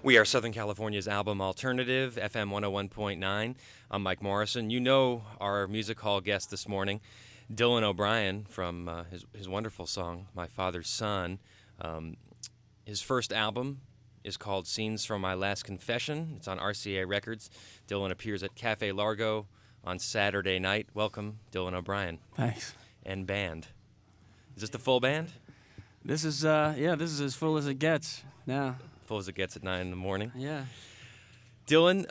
We are Southern California's album alternative, FM 101.9. I'm Mike Morrison. You know our music hall guest this morning, Dillon O'Brian, from his wonderful song, My Father's Son. His first album is called Scenes from My Last Confession. It's on RCA Records. Dillon appears at Cafe Largo on Saturday night. Welcome, Dillon O'Brian. Thanks. And band. Is this the full band? This is this is as full as it gets now. Full as it gets at 9 in the morning. Yeah. Dillon,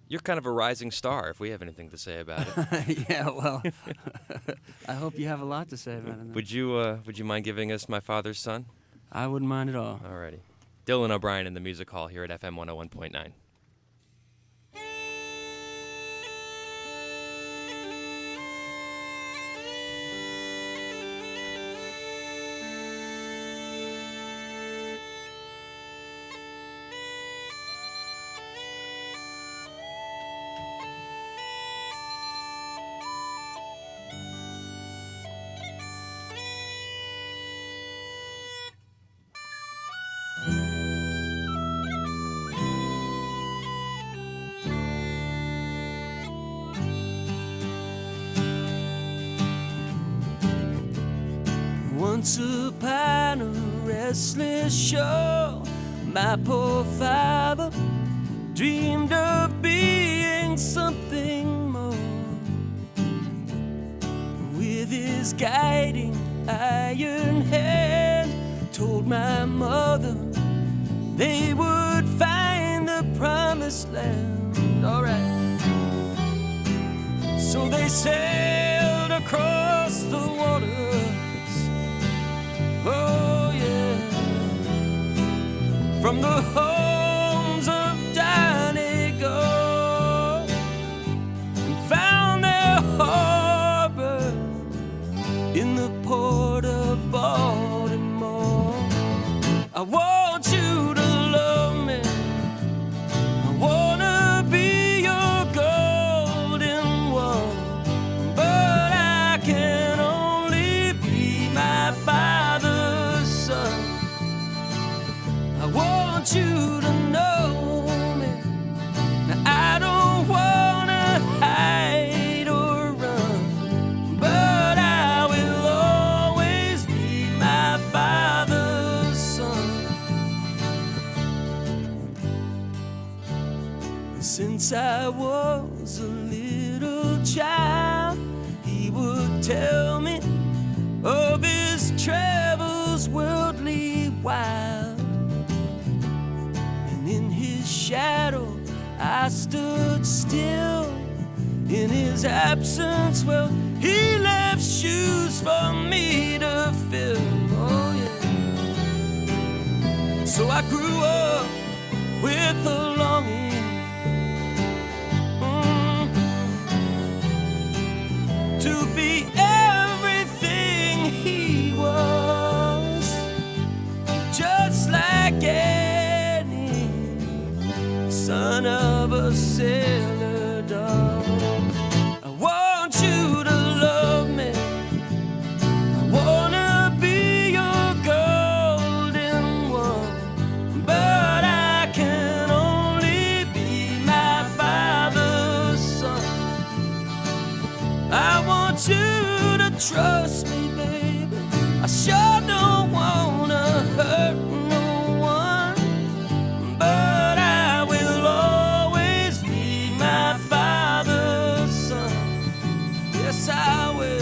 you're kind of a rising star, if we have anything to say about it. Yeah, well, I hope you have a lot to say about it. Would you mind giving us My Father's Son? I wouldn't mind at all. Alrighty. Dillon O'Brian in the Music Hall here at FM 101.9. Once upon a restless shore, my poor father dreamed of being something more. With his guiding iron hand, told my mother they would find the promised land. Alright. So they sailed across the waters. Oh yeah, from the homes of Donegal, and found their harbor in the port of Baltimore. I want you to love me, I wanna be your golden one, but I can only be my father's son. I want you to know me. Now I don't wanna hide or run, but I will always be my father's son. Since I was a little child, he would tell me of his travels worldly wild, and in his shadow I stood still. In his absence, well, he left shoes for me to fill. Oh yeah. So I grew up with a longing to be everything he was, just like any son of a sailor dog. I want you to love me, I wanna be your golden one, but I can only be my father's son. I want you to trust me, baby. I sure don't wanna hurt no one, but I will always be my father's son. Yes, I will.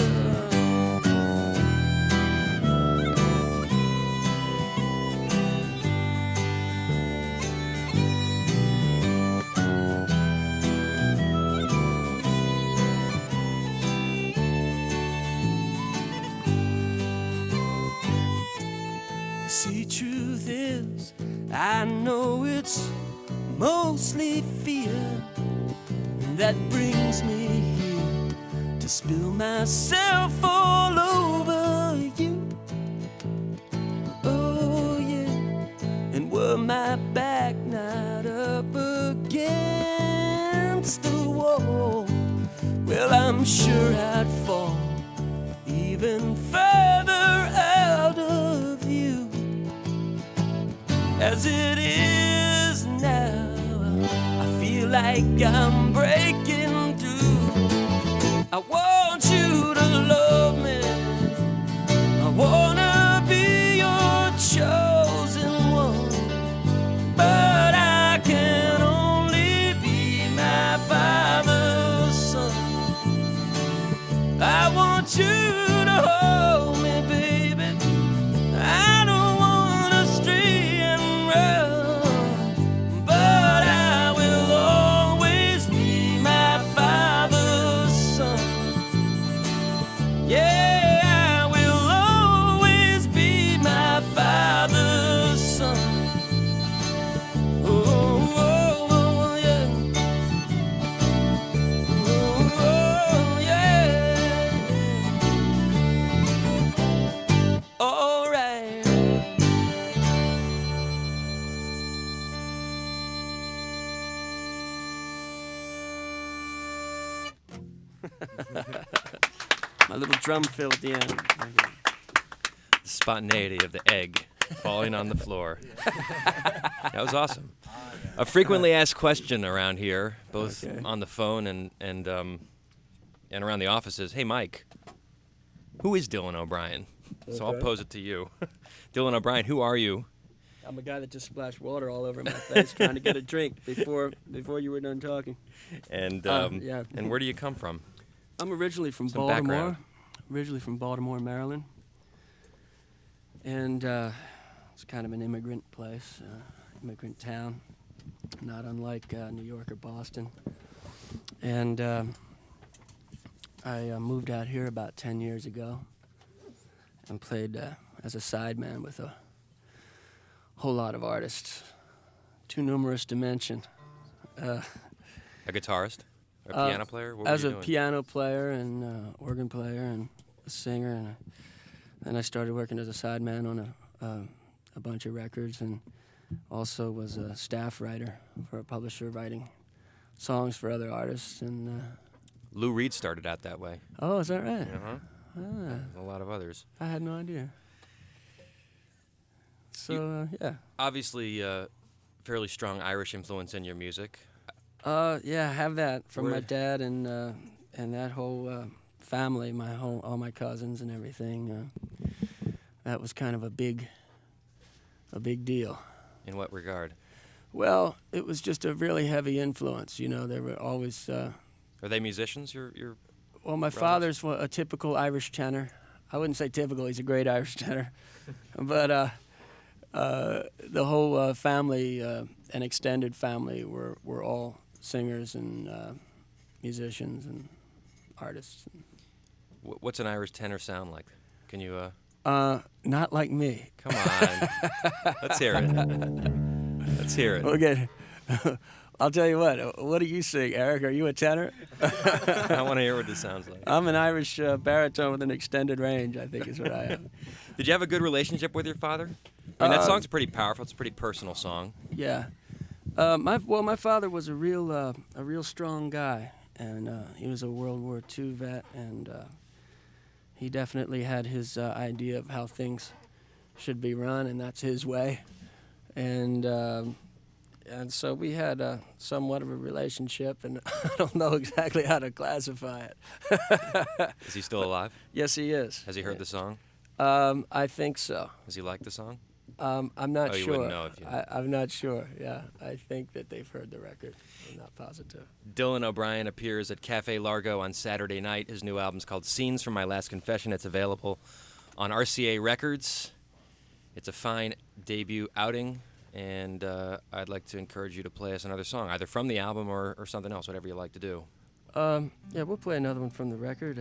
See, truth is, I know it's mostly fear that brings me here to spill myself all over you. Oh yeah, and were my back not up against the wall, well, I'm sure I'd fall even further out of you. As it is like I'm breaking through. I want you to love me. I wanna be your chosen one, but I can only be my father's son. I want you to hold me, baby. I don't wanna stray and run, but I will always be my father's son. Yeah, I will always be my father's son. Oh, oh, oh, yeah. Oh, oh, yeah. All right. My little drum fill at the end. The spontaneity of the egg falling on the floor. That was awesome. A frequently asked question around here, both Okay. on the phone and around the office is, hey, Mike, who is Dillon O'Brian? So I'll Okay. pose it to you. Dillon O'Brian, who are you? I'm a guy that just splashed water all over my face trying to get a drink before you were done talking. And Yeah. and where do you come from? I'm originally from Some Baltimore. background. Originally from Baltimore, Maryland. And it's kind of an immigrant place, immigrant town, not unlike New York or Boston. And I moved out here about 10 years ago and played as a sideman with a whole lot of artists, too numerous to mention. A guitarist? Or a piano player? What As were a you doing? piano player and organ player and a singer, and then I started working as a sideman on a bunch of records, and also was a staff writer for a publisher, writing songs for other artists. And Lou Reed started out that way. oh, is that right? Uh-huh. Ah, A lot of others. I had no idea. So yeah. Obviously, fairly strong Irish influence in your music. Yeah, I have that from my Where- dad and that whole family, all my cousins and everything. That was kind of a big deal. In what regard? Well, it was just a really heavy influence. You know, they were always. Are they musicians? Your Well, my brothers? father's a typical Irish tenor. I wouldn't say typical; he's a great Irish tenor. But the whole family and extended family were all singers and musicians and artists. What's an Irish tenor sound like? Can you? Not like me. Come on. Let's hear it. Let's hear it. Okay. I'll tell you what. What do you sing, Eric? Are you a tenor? I want to hear what this sounds like. I'm an Irish baritone with an extended range, I think is what I am. Did you have a good relationship with your father? I mean, that song's pretty powerful. It's a pretty personal song. Yeah. My father was a real strong guy, and he was a World War II vet, and he definitely had his idea of how things should be run, and that's his way. And so we had somewhat of a relationship, and I don't know exactly how to classify it. Is he still alive? Yes, he is. Has he heard the song? I think so. Does he like the song? I'm not Oh, you sure. wouldn't know if you- I'm not sure. Yeah, I think that they've heard the record. I'm not positive. Dillon O'Brian appears at Cafe Largo on Saturday night. His new album's called Scenes from My Last Confession. It's available on RCA Records. It's a fine debut outing, and I'd like to encourage you to play us another song, either from the album or something else, whatever you like to do. Yeah, we'll play another one from the record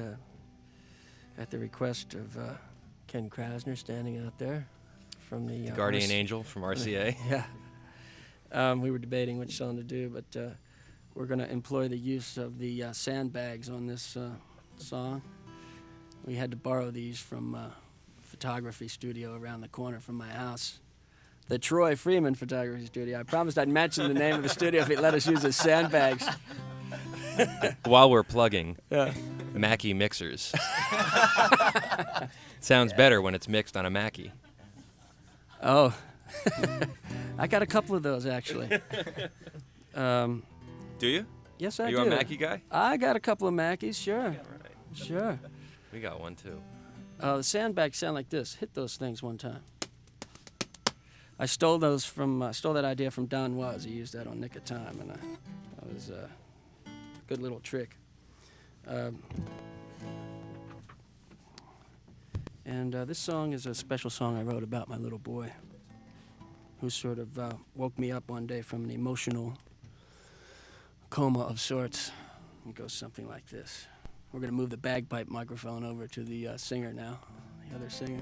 at the request of Ken Krasner, standing out there from the Guardian Angel from RCA. Yeah. We were debating which song to do, but we're going to employ the use of the sandbags on this song. We had to borrow these from a photography studio around the corner from my house. The Troy Freeman Photography Studio. I promised I'd mention the name of the studio if he'd let us use his sandbags. While we're plugging, Yeah. Mackie mixers. Sounds better when it's mixed on a Mackie. Oh, I got a couple of those actually. Do you? Yes, I Are do. you a Mackie guy? I got a couple of Mackies, sure. All right. Sure. We got one too. The sandbags sound like this. Hit those things one time. I stole those from stole that idea from Don Was. He used that on Nick of Time, and that was a good little trick. And this song is a special song I wrote about my little boy, who sort of woke me up one day from an emotional coma of sorts. It goes something like this. We're going to move the bagpipe microphone over to the singer now, the other singer.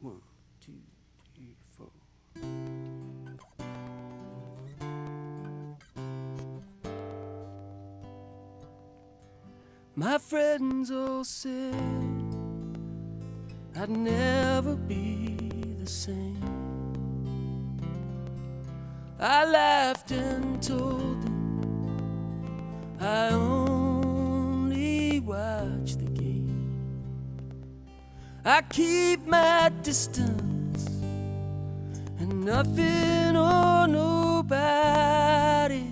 1, 2, 3, 4. My friends all said I'd never be the same. I laughed and told them I only watch the game. I keep my distance, and nothing or nobody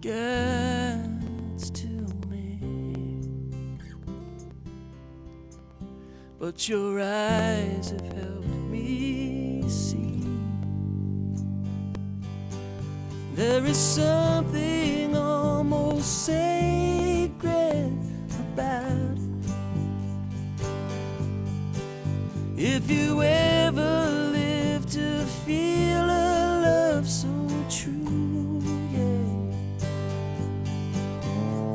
gets to me. But your eyes have helped me see there is something almost sacred about it. If you ever live to feel a love so true, yeah,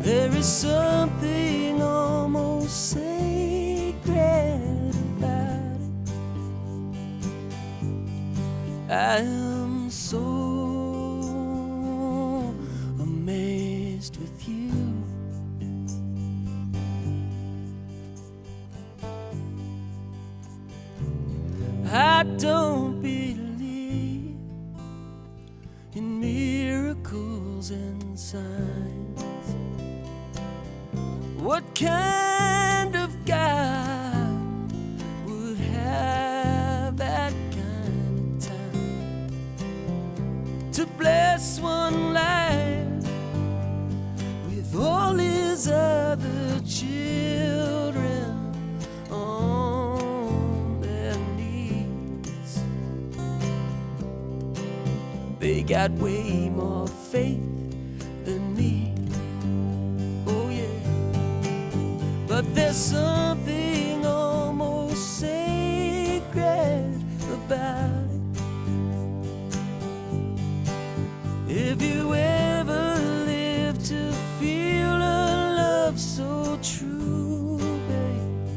there is something almost sacred about it. I am so amazed with you. I don't believe in miracles and signs. What kind of God would have that kind of time to bless one life with all his other children on their knees? They got way more faith than me, oh yeah. But there's something almost sacred about it. If you ever live to feel a love so true, babe,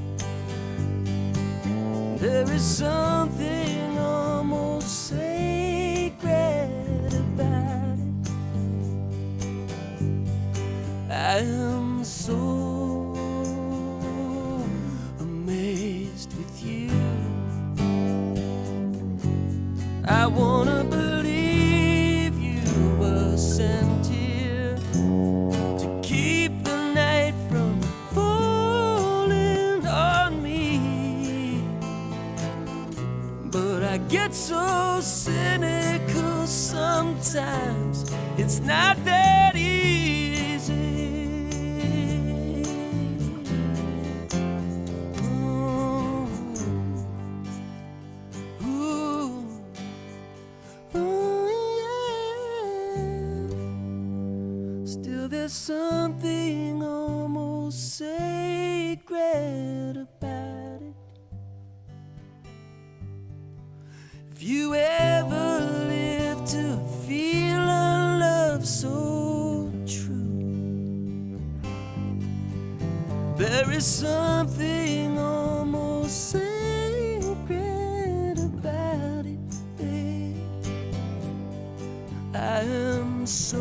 there is something almost sacred about it. I am so amazed with you. I wanna believe you were sent here to keep the night from falling on me. But I get so cynical sometimes, it's not that easy. Still there's something almost sacred about it. If you ever live to feel a love so true, there is something almost sacred about it, babe. I am so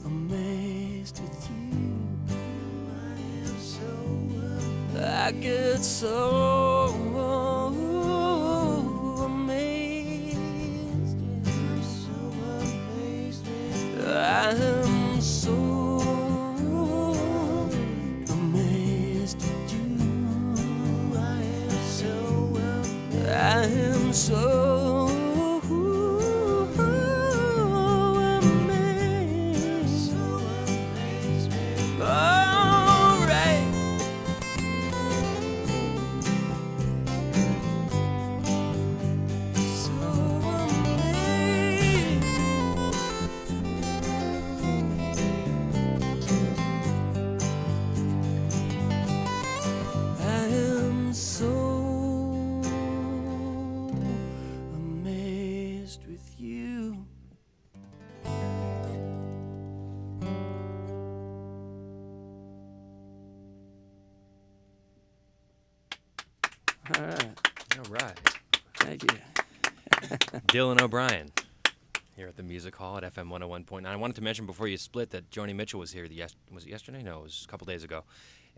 amazed with you. I get so amazed. I am so amazed with you. I am so Thank you. Dillon O'Brian here at the Music Hall at FM 101.9. I wanted to mention before you split that Joni Mitchell was here. Was it yesterday? No, it was a couple days ago.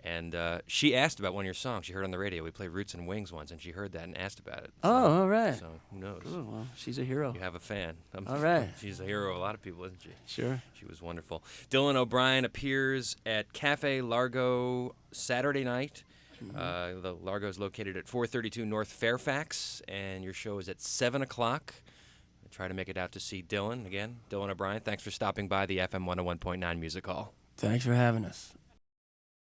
And she asked about one of your songs. She heard on the radio. We played Roots and Wings once, and she heard that and asked about it. So, Oh, all right. So who knows? Oh, well, she's a hero. You have a fan. All right. She's a hero of a lot of people, isn't she? Sure. She was wonderful. Dillon O'Brian appears at Cafe Largo Saturday night. The Largo is located at 432 North Fairfax, and your show is at 7 o'clock. Try to make it out to see Dillon again. Dillon O'Brian, thanks for stopping by the FM 101.9 Music Hall. Thanks for having us.